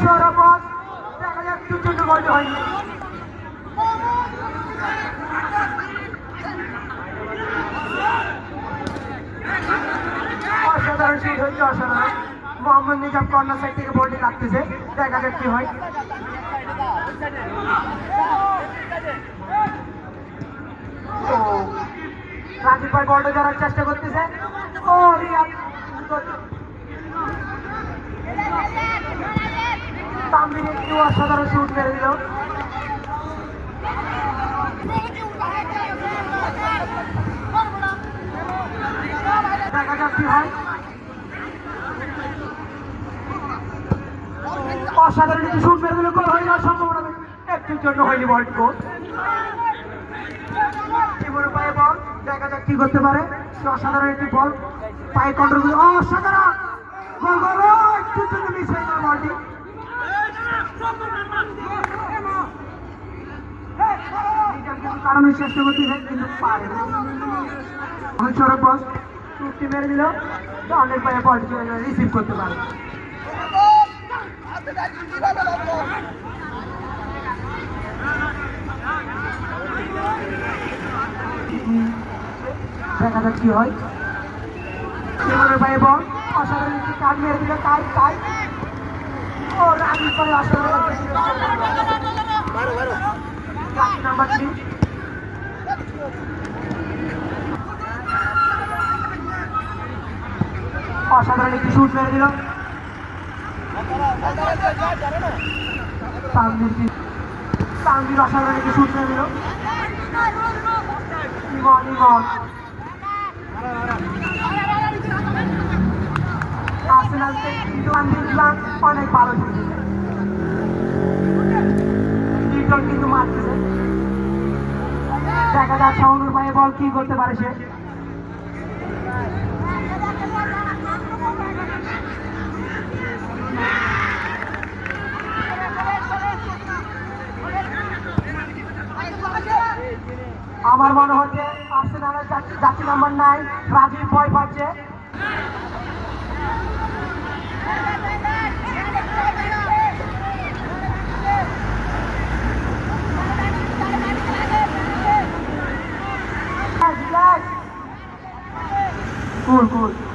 সৌরভ দেখা যাক দুজন গোল হয়নি। অসাধারণ শুট হয়েছে, অসাধারণ। মোহাম্মদ নিজাম কর্নার সাইড থেকে বলটি লাগতেছে, দেখা যাক কি হয়। রাজীব ভাই বলটা ধরার চেষ্টা করতেছে। ও রিয়াদ তানভীর একটু অসাধারণ শুট মেরে দিল। দেখা যাক কি হয়। অসাধারণ একটু শুট মেরে দিল, গোল হয়ে যাওয়ার সম্ভাবনা একটুর জন্য হয়নি বলটি গোল। পায়ে বল, দেখা যাক কি করতে পারে। অসাধারণ একটি বল, পায়ে কন্ট্রোল করে অসাধারণ গোল, গোল একটুর জন্য মিস হয়ে গেল বলটি। কারণের চেষ্টা করতেছে কিন্তু পারে না। সৌরভ বস চুক্তি মেরে দিল, অনেক পায়ে বলটি রিসিভ করতে পারে। দেখা যাক কি হয়। পায়ে বল, অসাধারণ একটি কাজ মেরে দিল, তাই তাই ও রানি করে অসাধারণ নাম্বার 3। অসাধারণ একটি শুট মেরে দিল তানভীর, অসাধারণ একটি শুট মেরে দিল। ইমন ইমন আর্সেনাল কিন্তু অনেক ভালো খেলছে, কিন্তু মারতেছে। দেখা যাক শাওনুর পায়ে বল কি করতে পারে সে। আমার মনে হচ্ছে আর্সেনালের জার্সি নাম্বার 9 রাজীব ভয় পাচ্ছে। Cool.